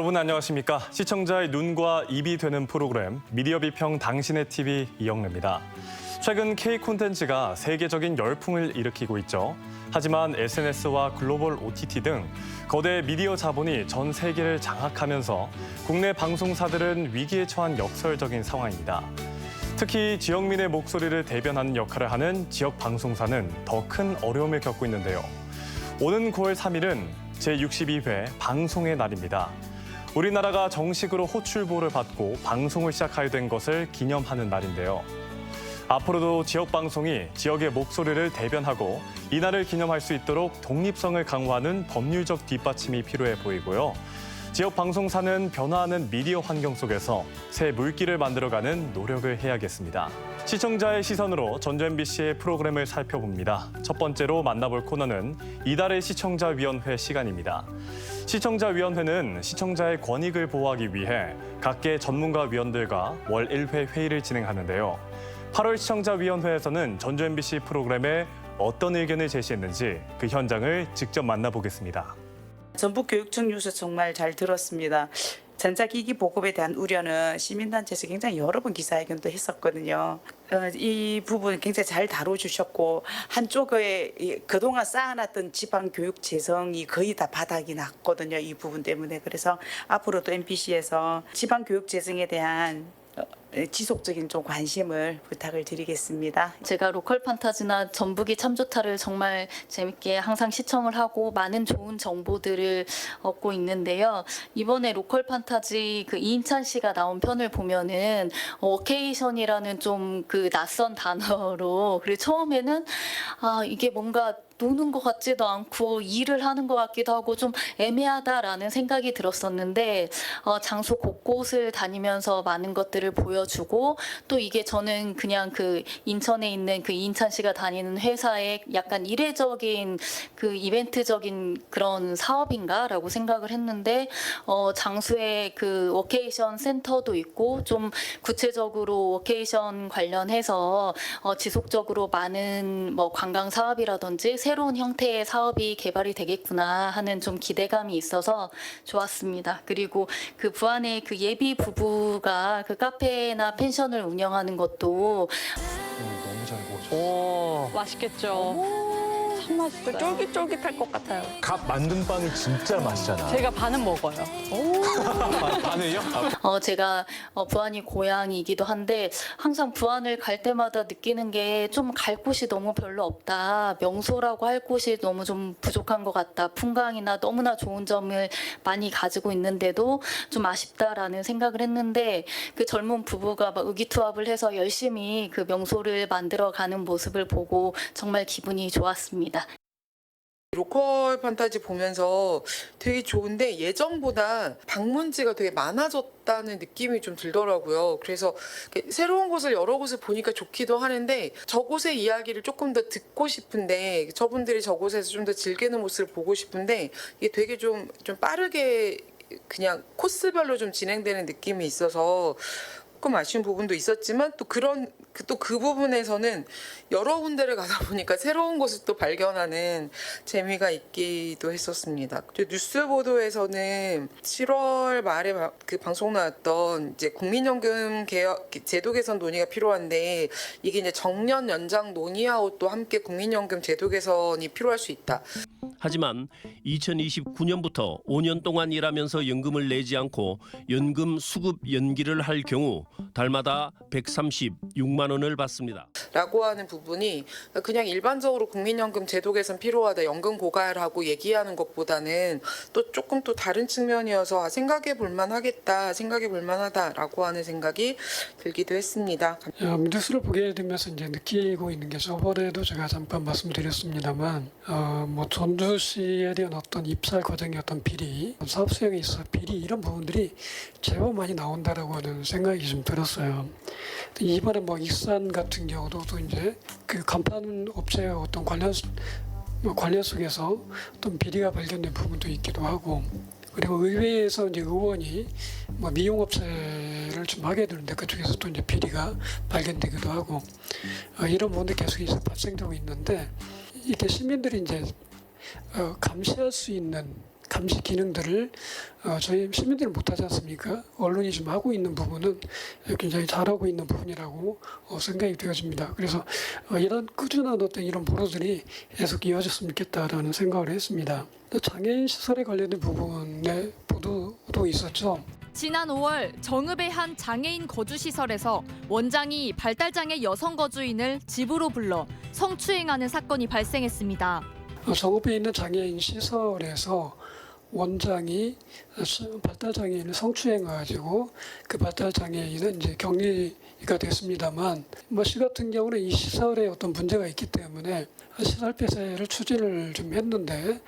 여러분 안녕하십니까? 시청자의 눈과 입이 되는 프로그램 미디어 비평 당신의 TV 이영래입니다. 최근 K 콘텐츠가 세계적인 열풍을 일으키고 있죠. 하지만 SNS와 글로벌 OTT 등 거대 미디어 자본이 전 세계를 장악하면서 국내 방송사들은 위기에 처한 역설적인 상황입니다. 특히 지역민의 목소리를 대변하는 역할을 하는 지역 방송사는 더 큰 어려움을 겪고 있는데요. 오는 9월 3일은 제62회 방송의 날입니다. 우리나라가 정식으로 호출보를 받고 방송을 시작하게 된 것을 기념하는 날인데요. 앞으로도 지역 방송이 지역의 목소리를 대변하고 이날을 기념할 수 있도록 독립성을 강화하는 법률적 뒷받침이 필요해 보이고요. 지역 방송사는 변화하는 미디어 환경 속에서 새 물길을 만들어가는 노력을 해야겠습니다. 시청자의 시선으로 전주 MBC의 프로그램을 살펴봅니다. 첫 번째로 만나볼 코너는 이달의 시청자위원회 시간입니다. 시청자위원회는 시청자의 권익을 보호하기 위해 각계 전문가 위원들과 월 1회 회의를 진행하는데요. 8월 시청자위원회에서는 전주 MBC 프로그램에 어떤 의견을 제시했는지 그 현장을 직접 만나보겠습니다. 전북교육청 뉴스 정말 잘 들었습니다. 전자기기 보급에 대한 우려는 시민단체에서 굉장히 여러 번 기자회견도 했었거든요. 이 부분 굉장히 잘 다뤄주셨고 한쪽에 그동안 쌓아놨던 지방교육 재정이 거의 다 바닥이 났거든요. 이 부분 때문에. 그래서 앞으로도 MBC에서 지방교육 재정에 대한 지속적인 좀 관심을 부탁을 드리겠습니다. 제가 로컬 판타지나 전북이 참 좋다를 정말 재밌게 항상 시청을 하고 많은 좋은 정보들을 얻고 있는데요. 이번에 로컬 판타지 그 이인찬 씨가 나온 편을 보면은 워케이션이라는 좀 그 낯선 단어로 그리고 처음에는 이게 뭔가 노는 것 같지도 않고 일을 하는 것 같기도 하고 좀 애매하다라는 생각이 들었었는데 장소 곳곳을 다니면서 많은 것들을 보여주고 또 이게 저는 그냥 그 인천에 있는 그 이인찬 씨가 다니는 회사의 약간 이례적인 그 이벤트적인 그런 사업인가라고 생각을 했는데 장소에 그 워케이션 센터도 있고 좀 구체적으로 워케이션 관련해서 지속적으로 많은 뭐 관광 사업이라든지 새로운 형태의 사업이 개발이 되겠구나 하는 좀 기대감이 있어서 좋았습니다. 그리고 그 부안의 그 예비 부부가 그 카페나 펜션을 운영하는 것도 너무 잘 보여줬어요. 맛있겠죠. 참 맛있어요. 쫄깃쫄깃할 것 같아요. 갓 만든 빵이 진짜 맛있잖아. 제가 반은 먹어요. 반을요? 제가 부안이 고향이기도 한데 항상 부안을 갈 때마다 느끼는 게 좀 갈 곳이 너무 별로 없다. 명소라고 할 곳이 너무 좀 부족한 것 같다. 풍광이나 너무나 좋은 점을 많이 가지고 있는데도 좀 아쉽다라는 생각을 했는데 그 젊은 부부가 막 의기투합을 해서 열심히 그 명소를 만들어가는 모습을 보고 정말 기분이 좋았습니다. 로컬 판타지 보면서 되게 좋은데 예전보다 방문지가 되게 많아졌다는 느낌이 좀 들더라고요. 그래서 새로운 곳을 여러 곳을 보니까 좋기도 하는데 저곳의 이야기를 조금 더 듣고 싶은데 저분들이 저곳에서 좀 더 즐기는 모습을 보고 싶은데 이게 되게 좀 빠르게 그냥 코스별로 좀 진행되는 느낌이 있어서 조금 아쉬운 부분도 있었지만 또 그 부분에서는 여러 군데를 가다 보니까 새로운 곳을 또 발견하는 재미가 있기도 했었습니다. 뉴스 보도에서는 7월 말에 그 방송 나왔던 이제 국민연금 개혁 제도 개선 논의가 필요한데 이게 이제 정년 연장 논의하고 또 함께 국민연금 제도 개선이 필요할 수 있다. 하지만 2029년부터 5년 동안 일하면서 연금을 내지 않고 연금 수급 연기를 할 경우 달마다 136만 원을 받습니다. 라고 하는 부분이 그냥 일반적으로 국민연금 제도 개선 필요하다, 연금 고갈하고 얘기하는 것보다는 또 조금 또 다른 측면이어서 생각해 볼 만하겠다, 생각해 볼 만하다라고 하는 생각이 들기도 했습니다. 뉴스를 보게 되면서 이제 느끼고 있는 게 저번에도 제가 잠깐 말씀드렸습니다만 뭐 전주시에 대한 어떤 입찰 과정의 어떤 비리, 사업 수행에 있어 비리 이런 부분들이 제법 많이 나온다라고 하는 생각이 좀 들었어요. 이번에 뭐 익산 같은 경우도 또 이제 그 간판 업체의 어떤 관련 속에서 어떤 비리가 발견된 부분도 있기도 하고, 그리고 의회에서 이제 의원이 뭐 미용업체를 좀 하게 되는데 그쪽에서 또 이제 비리가 발견되기도 하고 이런 부분들이 계속 이제 발생되고 있는데 이게 시민들이 이제 감시할 수 있는 감시 기능들을 저희 시민들은 못하지 않습니까? 언론이 좀 하고 있는 부분은 굉장히 잘하고 있는 부분이라고 생각이 되어집니다. 그래서 이런 꾸준한 어떤 이런 보도들이 계속 이어졌으면 좋겠다라는 생각을 했습니다. 장애인 시설에 관련된 부분에 보도도 있었죠. 지난 5월 정읍의 한 장애인 거주시설에서 원장이 발달장애 여성 거주인을 집으로 불러 성추행하는 사건이 발생했습니다. 정읍에 있는 장애인 시설에서 원장이 발달장애인을 성추행해가지고 그 발달장애인은 이제 격리가 됐습니다만 시 같은 경우는 이 시설에 어떤 문제가 있기 때문에 시설 폐쇄를 추진을 좀 했는데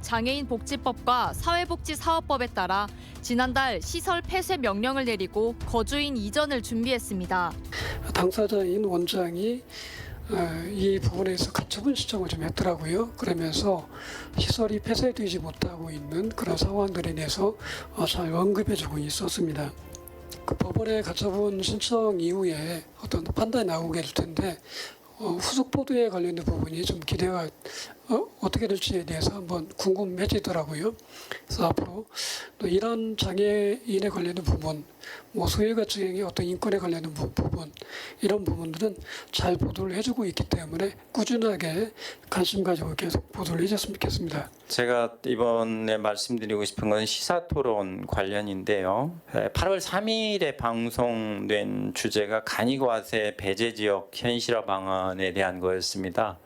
장애인 복지법과 사회복지사업법에 따라 지난달 시설 폐쇄 명령을 내리고 거주인 이전을 준비했습니다. 당사자인 원장이 이 부분에서 가처분 신청을 좀 했더라고요. 그러면서 시설이 폐쇄되지 못하고 있는 그런 상황들에 대해서 잘 언급해주고 있었습니다. 그 법원의 가처분 신청 이후에 어떤 판단이 나오게 될 텐데 후속 보도에 관련된 부분이 좀 기대가 어떻게 될지에 대해서 한번 궁금해지더라고요. 그래서 앞으로 또 이런 장애인에 관련된 부분, 소외계층의 어떤 인권에 관련된 부분 이런 부분들은 잘 보도를 해주고 있기 때문에 꾸준하게 관심 가지고 계속 보도를 해줬으면 좋겠습니다. 제가 이번에 말씀드리고 싶은 건 시사토론 관련인데요. 8월 3일에 방송된 주제가 간이과세 배제지역 현실화 방안에 대한 거였습니다.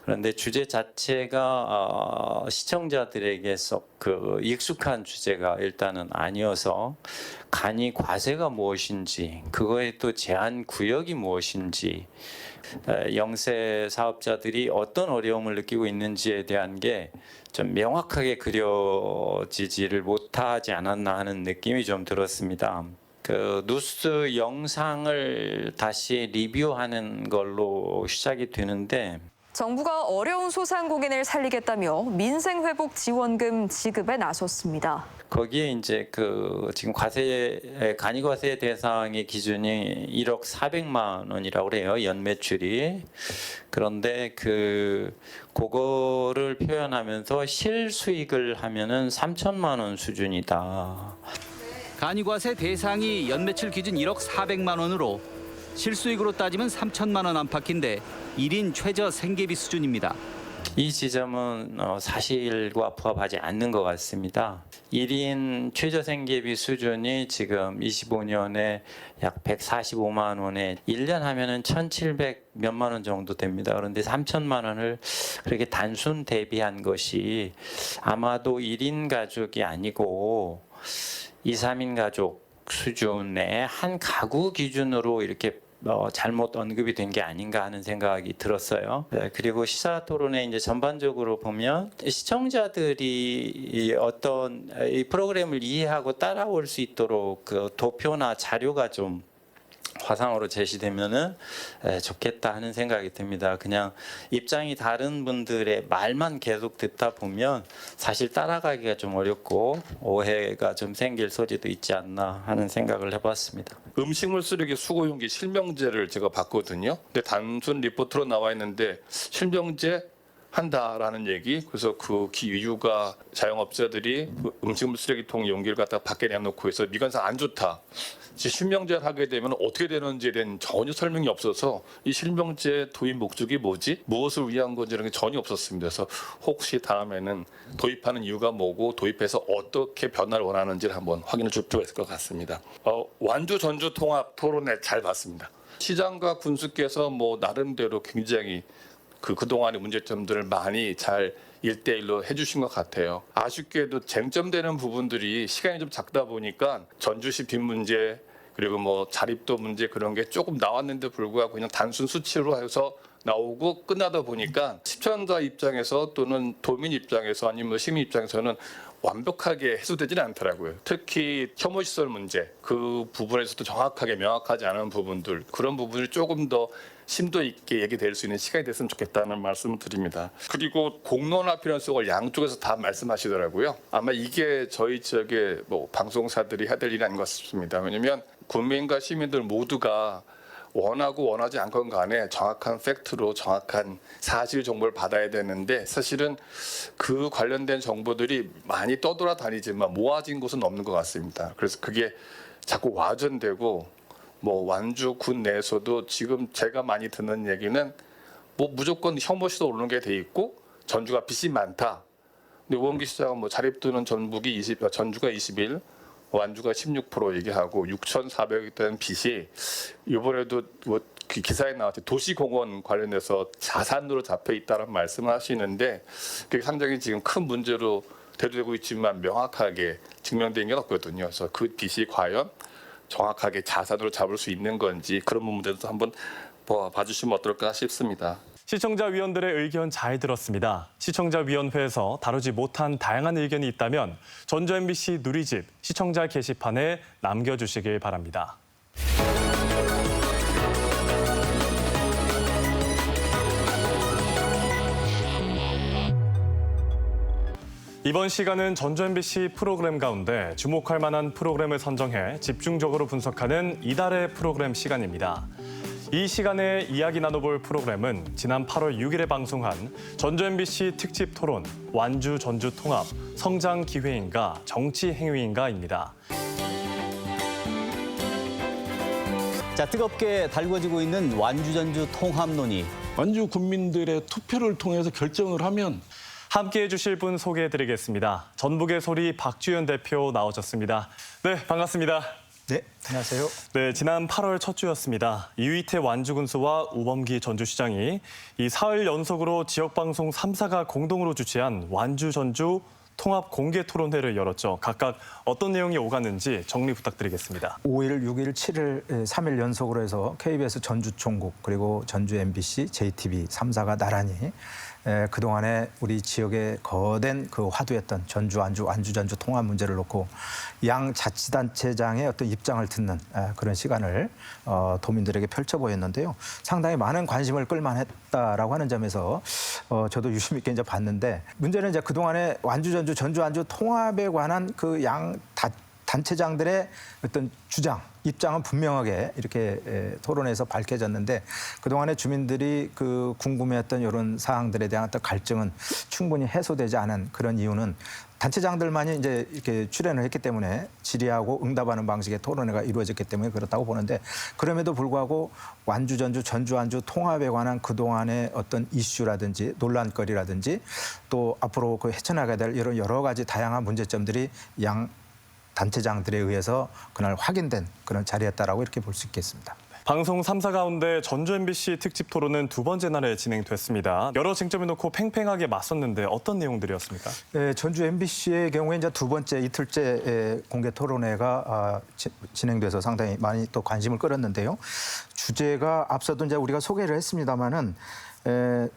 그런데 주제 자체가 시청자들에게 썩 익숙한 주제가 일단은 아니어서 간이과세가 무엇인지, 그거의 또 제한 구역이 무엇인지, 영세 사업자들이 어떤 어려움을 느끼고 있는지에 대한 게 좀 명확하게 그려지지를 못하지 않았나 하는 느낌이 좀 들었습니다. 그 뉴스 영상을 다시 리뷰하는 걸로 시작이 되는데 정부가 어려운 소상공인을 살리겠다며 민생회복 지원금 지급에 나섰습니다. 거기에 이제 지금 간이과세 대상의 기준이 1억 400만 원이라고 그래요. 연매출이. 그런데 그거를 표현하면서 실수익을 하면은 3천만 원 수준이다. 간이과세 대상이 연매출 기준 1억 400만 원으로 실수익으로 따지면 3천만 원 안팎인데 1인 최저 생계비 수준입니다. 이 지점은 사실과 부합하지 않는 것 같습니다. 1인 최저 생계비 수준이 지금 25년에 약 145만 원에 1년 하면은 1,700 몇만 원 정도 됩니다. 그런데 3천만 원을 그렇게 단순 대비한 것이 아마도 1인 가족이 아니고 2, 3인 가족 수준의 한 가구 기준으로 이렇게 잘못 언급이 된 게 아닌가 하는 생각이 들었어요. 그리고 시사 토론에 이제 전반적으로 보면 시청자들이 어떤 이 프로그램을 이해하고 따라올 수 있도록 그 도표나 자료가 좀 화상으로 제시되면은 좋겠다 하는 생각이 듭니다. 그냥 입장이 다른 분들의 말만 계속 듣다 보면 사실 따라가기가 좀 어렵고 오해가 좀 생길 소지도 있지 않나 하는 생각을 해봤습니다. 음식물 쓰레기 수거용기 실명제를 제가 봤거든요. 근데 단순 리포트로 나와 있는데 실명제 한다라는 얘기. 그래서 그 이유가 자영업자들이 음식물 쓰레기통 용기를 갖다 밖에 내놓고 해서 미관상 안 좋다. 실명제를 하게 되면 어떻게 되는지에 대한 전혀 설명이 없어서 이 실명제 도입 목적이 뭐지? 무엇을 위한 건지 이런 게 전혀 없었습니다. 그래서 혹시 다음에는 도입하는 이유가 뭐고 도입해서 어떻게 변화를 원하는지를 한번 확인해 줄 필요가 있을 것 같습니다. 완주 전주 통합 토론회 잘 봤습니다. 시장과 군수께서 나름대로 굉장히 그동안의 문제점들을 많이 잘 1대1로 해주신 것 같아요. 아쉽게도 쟁점되는 부분들이 시간이 좀 작다 보니까 전주시 빚 문제 그리고 자립도 문제 그런 게 조금 나왔는데 불구하고 그냥 단순 수치로 해서 나오고 끝나다 보니까 시청자 입장에서 또는 도민 입장에서 아니면 시민 입장에서는 완벽하게 해소되지는 않더라고요. 특히 혐오시설 문제 그 부분에서도 정확하게 명확하지 않은 부분들 그런 부분을 조금 더 심도 있게 얘기될 수 있는 시간이 됐으면 좋겠다는 말씀을 드립니다. 그리고 공론화 필요성 걸 양쪽에서 다 말씀하시더라고요. 아마 이게 저희 지역의 방송사들이 해야 될 일이 아닌 것 같습니다. 왜냐하면 국민과 시민들 모두가 원하고 원하지 않건 간에 정확한 팩트로 정확한 사실 정보를 받아야 되는데 사실은 그 관련된 정보들이 많이 떠돌아다니지만 모아진 곳은 없는 것 같습니다. 그래서 그게 자꾸 와전되고 뭐 완주 군 내에서도 지금 제가 많이 듣는 얘기는 뭐 무조건 혐오시도 오르는 게 돼 있고 전주가 빚이 많다. 근데 우원기 시장은 뭐 자립도는 전주가 21, 완주가 16% 얘기하고 6,400억 된 빚이 이번에도 뭐 그 기사에 나왔죠. 도시공원 관련해서 자산으로 잡혀 있다는 말씀을 하시는데 그게 상당히 지금 큰 문제로 대두되고 있지만 명확하게 증명된 게 없거든요. 그래서 그 빚이 과연 정확하게 자산으로 잡을 수 있는 건지 그런 부분들도 한번 봐주시면 어떨까 싶습니다. 시청자 위원들의 의견 잘 들었습니다. 시청자위원회에서 다루지 못한 다양한 의견이 있다면 전주 MBC 누리집 시청자 게시판에 남겨주시길 바랍니다. 이번 시간은 전주 MBC 프로그램 가운데 주목할 만한 프로그램을 선정해 집중적으로 분석하는 이달의 프로그램 시간입니다. 이 시간에 이야기 나눠볼 프로그램은 지난 8월 6일에 방송한 전주 MBC 특집 토론 완주 전주 통합 성장 기회인가 정치 행위인가입니다. 자, 뜨겁게 달궈지고 있는 완주 전주 통합 논의. 완주 국민들의 투표를 통해서 결정을 하면 함께해 주실 분 소개해드리겠습니다. 전북의 소리 박주현 대표 나오셨습니다. 네, 반갑습니다. 네, 안녕하세요. 네, 지난 8월 첫 주였습니다. 이휘태 완주군수와 우범기 전주시장이 이 사흘 연속으로 지역방송 3사가 공동으로 주최한 완주 전주 통합 공개 토론회를 열었죠. 각각 어떤 내용이 오갔는지 정리 부탁드리겠습니다. 5일, 6일, 7일, 3일 연속으로 해서 KBS 전주 총국 그리고 전주 MBC, JTB 3사가 나란히 그동안에 우리 지역의 거댄 그 화두였던 전주, 완주 전주 통합 문제를 놓고 양 자치단체장의 어떤 입장을 듣는 그런 시간을 도민들에게 펼쳐 보였는데요. 상당히 많은 관심을 끌만했다라고 하는 점에서 저도 유심 있게 이제 봤는데 문제는 이제 그동안에 완주 전주, 전주, 완주 통합에 관한 그 양 단체장들의 어떤 주장, 입장은 분명하게 이렇게 토론에서 밝혀졌는데 그동안에 주민들이 그 궁금해했던 이런 사항들에 대한 어떤 갈증은 충분히 해소되지 않은 그런 이유는 단체장들만이 이제 이렇게 출연을 했기 때문에 질의하고 응답하는 방식의 토론회가 이루어졌기 때문에 그렇다고 보는데 그럼에도 불구하고 완주 전주, 전주 완주 통합에 관한 그동안의 어떤 이슈라든지 논란거리라든지 또 앞으로 그 헤쳐나가야 될 이런 여러 가지 다양한 문제점들이 양 단체장들에 의해서 그날 확인된 그런 자리였다라고 이렇게 볼 수 있겠습니다. 방송 3사 가운데 전주 MBC 특집 토론은 두 번째 날에 진행됐습니다. 여러 쟁점을 놓고 팽팽하게 맞섰는데 어떤 내용들이었습니까? 네, 전주 MBC의 경우에 이제 두 번째 이틀째 공개 토론회가 진행돼서 상당히 많이 또 관심을 끌었는데요. 주제가 앞서도 이제 우리가 소개를 했습니다마는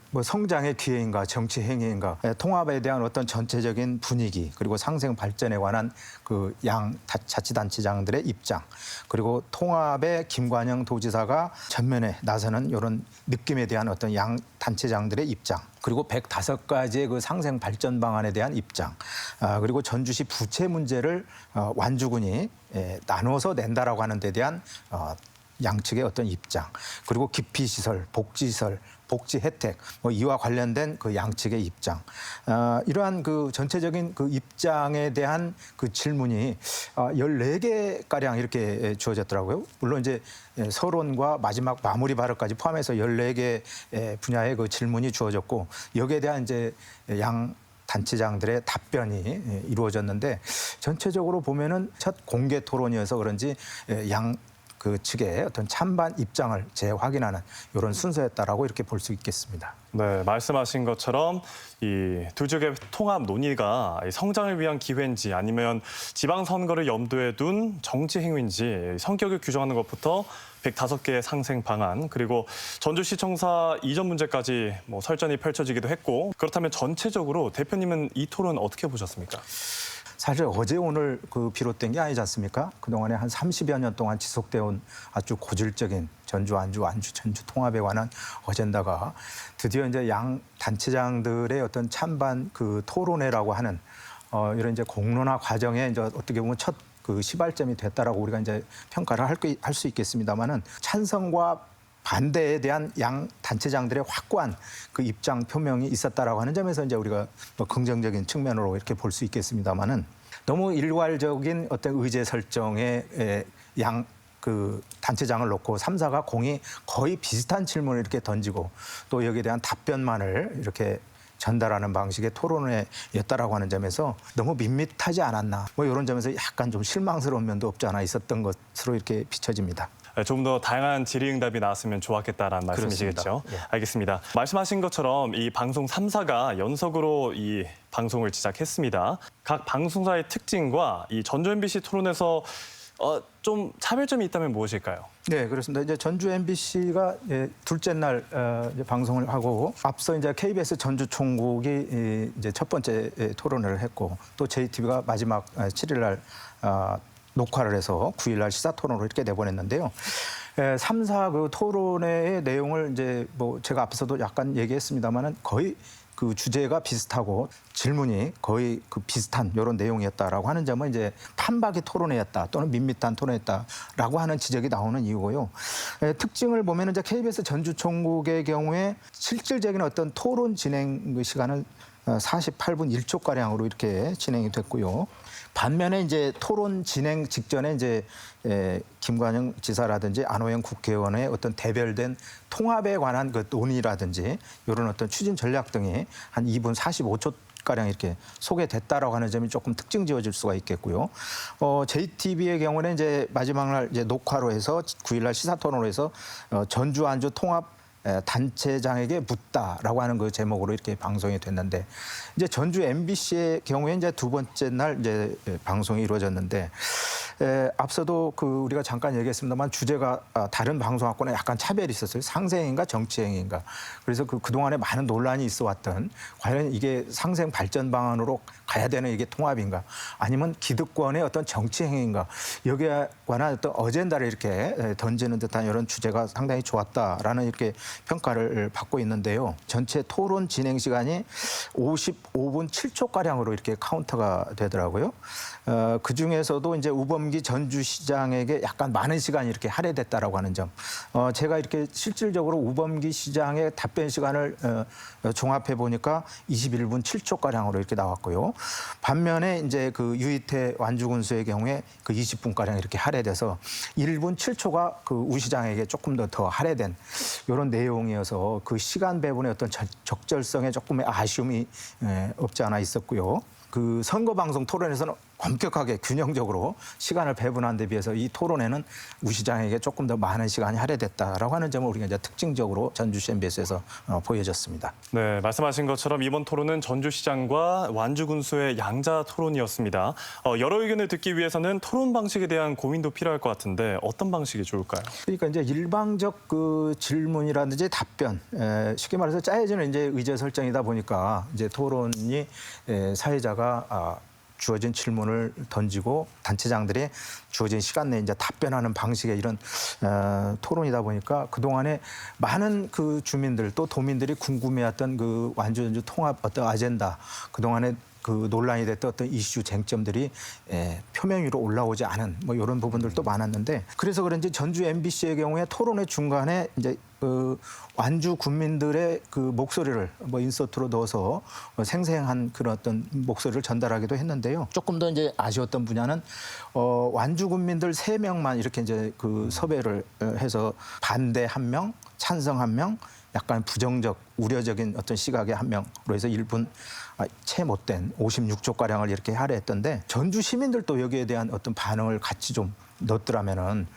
뭐 성장의 기회인가 정치 행위인가 통합에 대한 어떤 전체적인 분위기 그리고 상생 발전에 관한 그 양 자치단체장들의 입장 그리고 통합의 김관영 도지사가 전면에 나서는 이런 느낌에 대한 어떤 양 단체장들의 입장 그리고 105가지의 그 상생 발전 방안에 대한 입장 그리고 전주시 부채 문제를 완주군이 나눠서 낸다라고 하는 데 대한 양측의 어떤 입장 그리고 기피시설, 복지시설 복지 혜택 뭐 이와 관련된 그 양측의 입장 이러한 그 전체적인 그 입장에 대한 그 질문이 14개 가량 이렇게 주어졌더라고요. 물론 이제 서론과 마지막 마무리 발언까지 포함해서 14개 분야의 그 질문이 주어졌고 여기에 대한 이제 양 단체장들의 답변이 이루어졌는데 전체적으로 보면은 첫 공개 토론이어서 그런지 양 그 측의 어떤 찬반 입장을 재확인하는 이런 순서였다라고 이렇게 볼 수 있겠습니다. 네, 말씀하신 것처럼 이 두 쪽의 통합 논의가 성장을 위한 기회인지 아니면 지방선거를 염두에 둔 정치 행위인지 성격을 규정하는 것부터 105개의 상생 방안 그리고 전주시청사 이전 문제까지 뭐 설전이 펼쳐지기도 했고 그렇다면 전체적으로 대표님은 이 토론 어떻게 보셨습니까? 사실 어제 오늘 그 비롯된 게 아니지 않습니까? 그동안에 한 30여 년 동안 지속되어 온 아주 고질적인 전주, 완주, 전주 통합에 관한 어젠다가 드디어 이제 양 단체장들의 어떤 찬반 그 토론회라고 하는 이런 이제 공론화 과정에 이제 어떻게 보면 첫 그 시발점이 됐다라고 우리가 이제 평가를 할 수 있겠습니다만은 찬성과 반대에 대한 양 단체장들의 확고한 그 입장 표명이 있었다라고 하는 점에서 이제 우리가 뭐 긍정적인 측면으로 이렇게 볼 수 있겠습니다만은 너무 일괄적인 어떤 의제 설정에 양 그 단체장을 놓고 3사가 공이 거의 비슷한 질문을 이렇게 던지고 또 여기에 대한 답변만을 이렇게 전달하는 방식의 토론회였다라고 하는 점에서 너무 밋밋하지 않았나 뭐 이런 점에서 약간 좀 실망스러운 면도 없지 않아 있었던 것으로 이렇게 비춰집니다. 좀 더 다양한 질의응답이 나왔으면 좋았겠다라는 말씀이시겠죠? 예. 알겠습니다. 말씀하신 것처럼 이 방송 3사가 연속으로 이 방송을 제작했습니다. 각 방송사의 특징과 이 전주 MBC 토론에서 좀 차별점이 있다면 무엇일까요? 네, 그렇습니다. 이제 전주 MBC가 둘째 날 이제 방송을 하고 앞서 이제 KBS 전주 총국이 이제 첫 번째 토론회를 했고 또 JTB가 마지막 7일 날 녹화를 해서 9일 날 시사 토론으로 이렇게 내보냈는데요. 3사 그 토론회의 내용을 이제 뭐 제가 앞에서도 약간 얘기했습니다만은 거의 그 주제가 비슷하고 질문이 거의 그 비슷한 이런 내용이었다라고 하는 점은 이제 판박이 토론회였다 또는 밋밋한 토론회였다라고 하는 지적이 나오는 이유고요. 특징을 보면 이제 KBS 전주 총국의 경우에 실질적인 어떤 토론 진행 시간은 48분 1초 가량으로 이렇게 진행이 됐고요. 반면에 이제 토론 진행 직전에 이제 김관영 지사라든지 안호영 국회의원의 어떤 대별된 통합에 관한 그 논의라든지 이런 어떤 추진 전략 등이 한 2분 45초 가량 이렇게 소개됐다라고 하는 점이 조금 특징 지어질 수가 있겠고요. JTB의 경우는 이제 마지막 날 이제 녹화로 해서 9일 날 시사 토론으로 해서 전주 안주 통합 단체장에게 묻다라고 하는 그 제목으로 이렇게 방송이 됐는데 이제 전주 MBC의 경우에 이제 두 번째 날 이제 방송이 이루어졌는데 앞서도 그 우리가 잠깐 얘기했습니다만 주제가 다른 방송하고는 약간 차별이 있었어요. 상생인가 정치행위인가. 그래서 그동안에 많은 논란이 있어 왔던 과연 이게 상생 발전 방안으로 가야 되는 이게 통합인가 아니면 기득권의 어떤 정치행위인가 여기에 관한 어떤 어젠다를 이렇게 던지는 듯한 이런 주제가 상당히 좋았다라는 이렇게 평가를 받고 있는데요. 전체 토론 진행 시간이 55분 7초가량으로 이렇게 카운터가 되더라고요. 그중에서도 이제 우범기 전주시장에게 약간 많은 시간이 이렇게 할애됐다라고 하는 점. 제가 이렇게 실질적으로 우범기 시장의 답변 시간을 종합해 보니까 21분 7초가량으로 이렇게 나왔고요. 반면에 이제 그 유이태 완주군수의 경우에 그 20분가량 이렇게 할애돼서 1분 7초가 그 우 시장에게 조금 더 할애된 이런 내용이어서 그 시간 배분의 어떤 적절성에 조금의 아쉬움이 없지 않아 있었고요. 그 선거방송 토론에서는 엄격하게 균형적으로 시간을 배분한 데 비해서 이 토론에는 우 시장에게 조금 더 많은 시간이 할애됐다라고 하는 점을 우리가 이제 특징적으로 전주시 MBS에서 보여줬습니다. 네, 말씀하신 것처럼 이번 토론은 전주시장과 완주군수의 양자 토론이었습니다. 여러 의견을 듣기 위해서는 토론 방식에 대한 고민도 필요할 것 같은데 어떤 방식이 좋을까요? 그러니까 이제 일방적 그 질문이라든지 답변, 쉽게 말해서 짜여지는 이제 의제 설정이다 보니까 이제 토론이 사회자가 주어진 질문을 던지고 단체장들이 주어진 시간 내에 이제 답변하는 방식의 이런 토론이다 보니까 그동안에 많은 그 주민들 또 도민들이 궁금해했던 그 완주 전주 통합 어떤 아젠다 그동안에 그 논란이 됐던 어떤 이슈 쟁점들이 표면 위로 올라오지 않은 뭐 이런 부분들도 많았는데 그래서 그런지 전주 MBC의 경우에 토론회 중간에 이제 그 완주 군민들의 그 목소리를 뭐 인서트로 넣어서 생생한 그런 어떤 목소리를 전달하기도 했는데요. 조금 더 이제 아쉬웠던 분야는 완주 군민들 3명만 이렇게 이제 그 섭외를 해서 반대 1명, 찬성 1명, 약간 부정적, 우려적인 어떤 시각의 1명으로 해서 1분 채 못된 56초가량을 이렇게 할애했던데 전주 시민들도 여기에 대한 어떤 반응을 같이 좀 넣었더라면은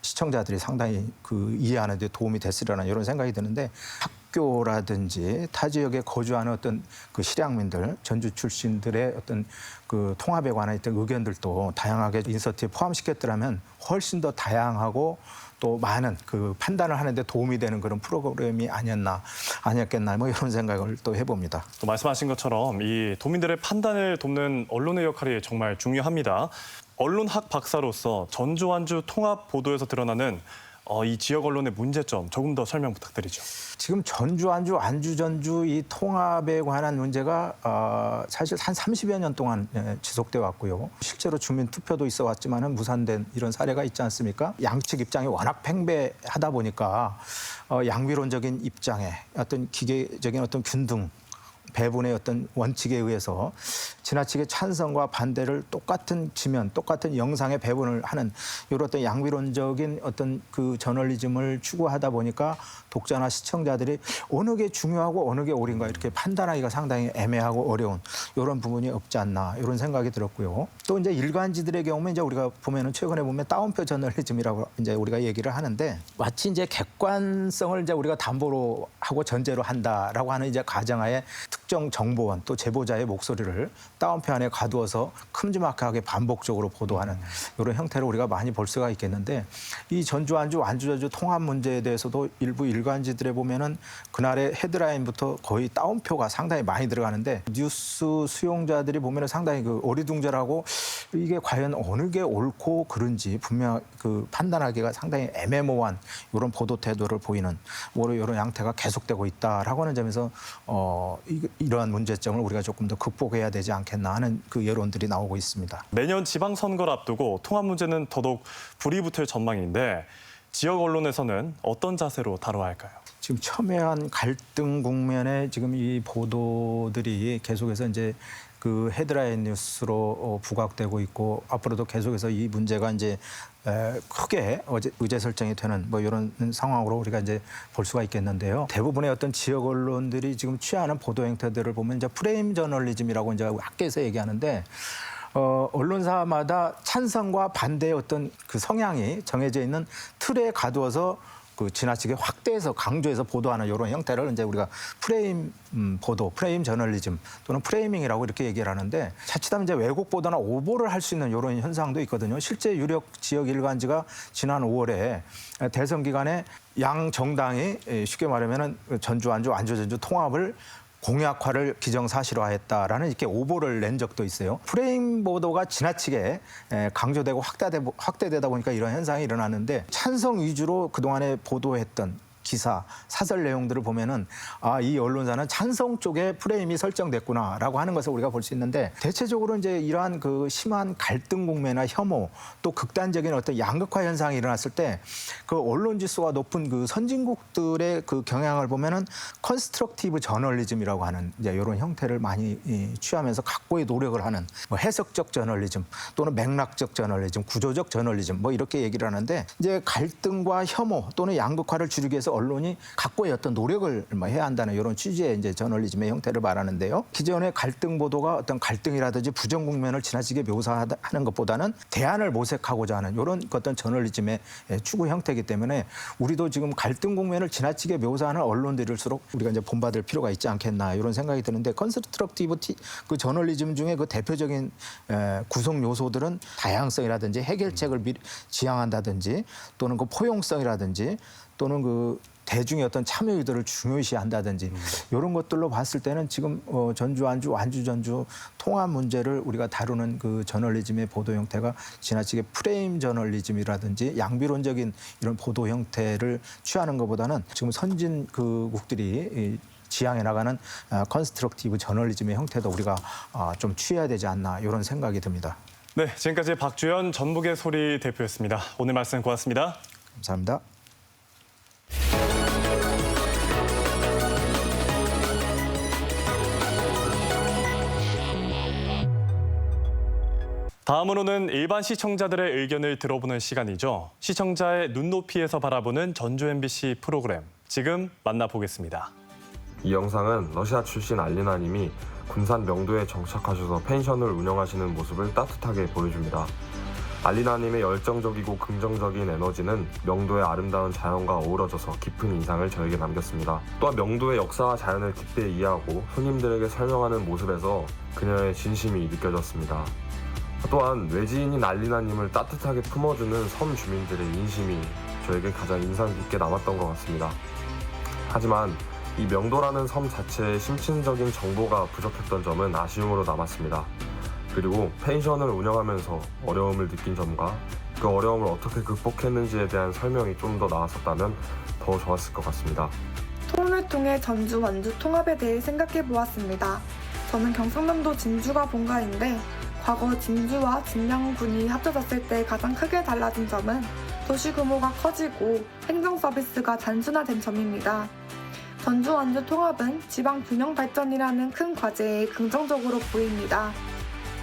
시청자들이 상당히 그 이해하는 데 도움이 됐으려는 이런 생각이 드는데 학교라든지 타 지역에 거주하는 어떤 그 실향민들, 전주 출신들의 어떤 그 통합에 관한 어떤 의견들도 다양하게 인서트에 포함시켰더라면 훨씬 더 다양하고 또 많은 그 판단을 하는데 도움이 되는 그런 프로그램이 아니었겠나 뭐 이런 생각을 또 해봅니다. 또 말씀하신 것처럼 이 도민들의 판단을 돕는 언론의 역할이 정말 중요합니다. 언론학 박사로서 전주 완주 통합 보도에서 드러나는 이 지역 언론의 문제점 조금 더 설명 부탁드리죠. 지금 전주, 안주, 전주 이 통합에 관한 문제가 사실 한 30여 년 동안 지속돼 왔고요. 실제로 주민 투표도 있어 왔지만은 무산된 이런 사례가 있지 않습니까? 양측 입장이 워낙 팽배하다 보니까 양비론적인 입장에 어떤 기계적인 어떤 균등 배분의 어떤 원칙에 의해서 지나치게 찬성과 반대를 똑같은 지면, 똑같은 영상에 배분을 하는 이런 어떤 양비론적인 어떤 그 저널리즘을 추구하다 보니까 독자나 시청자들이 어느 게 중요하고 어느 게 옳은가 이렇게 판단하기가 상당히 애매하고 어려운 이런 부분이 없지 않나 이런 생각이 들었고요. 또 이제 일간지들의 경우는 이제 우리가 보면은 최근에 보면 따옴표 저널리즘이라고 이제 우리가 얘기를 하는데 마치 이제 객관성을 이제 우리가 담보로 하고 전제로 한다라고 하는 이제 가정하에 특정 정보원 또 제보자의 목소리를 따옴표 안에 가두어서 큼지막하게 반복적으로 보도하는 이런 형태를 우리가 많이 볼 수가 있겠는데 이 전주, 안주 통합 문제에 대해서도 일부 일간지들에 보면은 그날의 헤드라인부터 거의 따옴표가 상당히 많이 들어가는데 뉴스 수용자들이 보면은 상당히 그 어리둥절하고 이게 과연 어느 게 옳고 그른지 분명 그 판단하기가 상당히 애매모호한 이런 보도 태도를 보이는 이런 양태가 계속되고 있다라고 하는 점에서 이러한 문제점을 우리가 조금 더 극복해야 되지 않겠나 하는 그 여론들이 나오고 있습니다. 내년 지방선거를 앞두고 통합 문제는 더더욱 불이 붙을 전망인데 지역 언론에서는 어떤 자세로 다뤄야 할까요? 지금 첨예한 갈등 국면에 지금 이 보도들이 계속해서 이제 그 헤드라인 뉴스로 부각되고 있고 앞으로도 계속해서 이 문제가 이제 크게 의제 설정이 되는 뭐 이런 상황으로 우리가 이제 볼 수가 있겠는데요. 대부분의 어떤 지역 언론들이 지금 취하는 보도 형태들을 보면 이제 프레임 저널리즘이라고 이제 학계에서 얘기하는데 언론사마다 찬성과 반대의 어떤 그 성향이 정해져 있는 틀에 가두어서 그 지나치게 확대해서 강조해서 보도하는 이런 형태를 이제 우리가 프레임 보도, 프레임 저널리즘 또는 프레이밍이라고 이렇게 얘기를 하는데 자칫하면 이제 왜곡 보도나 오보를 할 수 있는 이런 현상도 있거든요. 실제 유력 지역 일간지가 지난 5월에 대선 기간에 양 정당이 쉽게 말하면은 전주, 안주 통합을 공약화를 기정사실화했다라는 이렇게 오보를 낸 적도 있어요. 프레임 보도가 지나치게 강조되고 확대되다 보니까 이런 현상이 일어나는데 찬성 위주로 그동안에 보도했던 기사, 사설 내용들을 보면은 이 언론사는 찬성 쪽에 프레임이 설정됐구나라고 하는 것을 우리가 볼 수 있는데 대체적으로 이제 이러한 그 심한 갈등 국면이나 혐오 또 극단적인 어떤 양극화 현상이 일어났을 때 그 언론 지수가 높은 그 선진국들의 그 경향을 보면은 컨스트럭티브 저널리즘이라고 하는 이제 이런 형태를 많이 취하면서 각고의 노력을 하는 뭐 해석적 저널리즘 또는 맥락적 저널리즘, 구조적 저널리즘 뭐 이렇게 얘기를 하는데 이제 갈등과 혐오 또는 양극화를 줄이기 위해서 언론이 각고의 어떤 노력을 해야 한다는 이런 취지의 이제 저널리즘의 형태를 말하는데요. 기존의 갈등 보도가 어떤 갈등이라든지 부정 국면을 지나치게 묘사하는 것보다는 대안을 모색하고자 하는 이런 어떤 저널리즘의 추구 형태이기 때문에 우리도 지금 갈등 국면을 지나치게 묘사하는 언론들일수록 우리가 이제 본받을 필요가 있지 않겠나 이런 생각이 드는데 컨스트럭티브 그 저널리즘 중에 그 대표적인 구성 요소들은 다양성이라든지 해결책을 지향한다든지 또는 그 포용성이라든지 또는 그 대중의 어떤 참여 의도를 중요시한다든지 이런 것들로 봤을 때는 지금 전주, 안주 통합 문제를 우리가 다루는 그 저널리즘의 보도 형태가 지나치게 프레임 저널리즘이라든지 양비론적인 이런 보도 형태를 취하는 것보다는 지금 선진 그 국들이 지향해 나가는 컨스트럭티브 저널리즘의 형태도 우리가 좀 취해야 되지 않나 이런 생각이 듭니다. 네, 지금까지 박주연 전북의 소리 대표였습니다. 오늘 말씀 고맙습니다. 감사합니다. 다음으로는 일반 시청자들의 의견을 들어보는 시간이죠. 시청자의 눈높이에서 바라보는 전주 MBC 프로그램. 지금 만나보겠습니다. 이 영상은 러시아 출신 알리나님이 군산 명도에 정착하셔서 펜션을 운영하시는 모습을 따뜻하게 보여줍니다. 알리나님의 열정적이고 긍정적인 에너지는 명도의 아름다운 자연과 어우러져서 깊은 인상을 저에게 남겼습니다. 또한 명도의 역사와 자연을 깊이 이해하고 손님들에게 설명하는 모습에서 그녀의 진심이 느껴졌습니다. 또한 외지인인 알리나님을 따뜻하게 품어주는 섬 주민들의 인심이 저에게 가장 인상 깊게 남았던 것 같습니다. 하지만 이 명도라는 섬 자체의 심층적인 정보가 부족했던 점은 아쉬움으로 남았습니다. 그리고 펜션을 운영하면서 어려움을 느낀 점과 그 어려움을 어떻게 극복했는지에 대한 설명이 좀 더 나왔었다면 더 좋았을 것 같습니다. 토론을 통해 전주 완주 통합에 대해 생각해 보았습니다. 저는 경상남도 진주가 본가인데 과거 진주와 진양군이 합쳐졌을 때 가장 크게 달라진 점은 도시 규모가 커지고 행정 서비스가 단순화된 점입니다. 전주 완주 통합은 지방 균형 발전이라는 큰 과제에 긍정적으로 보입니다.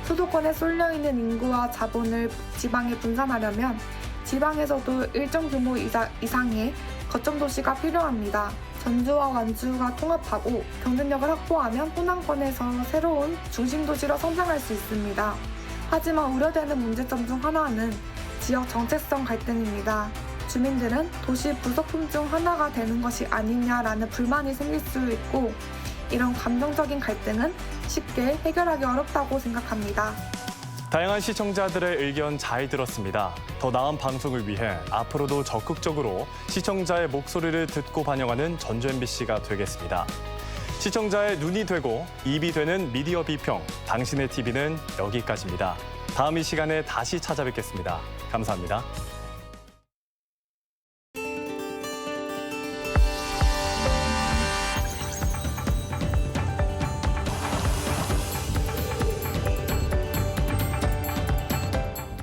수도권에 쏠려있는 인구와 자본을 지방에 분산하려면 지방에서도 일정 규모 이상의 거점 도시가 필요합니다. 전주와 완주가 통합하고 경쟁력을 확보하면 호남권에서 새로운 중심 도시로 성장할 수 있습니다. 하지만 우려되는 문제점 중 하나는 지역 정체성 갈등입니다. 주민들은 도시 부속품 중 하나가 되는 것이 아니냐라는 불만이 생길 수 있고 이런 감정적인 갈등은 쉽게 해결하기 어렵다고 생각합니다. 다양한 시청자들의 의견 잘 들었습니다. 더 나은 방송을 위해 앞으로도 적극적으로 시청자의 목소리를 듣고 반영하는 전주 MBC가 되겠습니다. 시청자의 눈이 되고 입이 되는 미디어 비평, 당신의 TV는 여기까지입니다. 다음 이 시간에 다시 찾아뵙겠습니다. 감사합니다.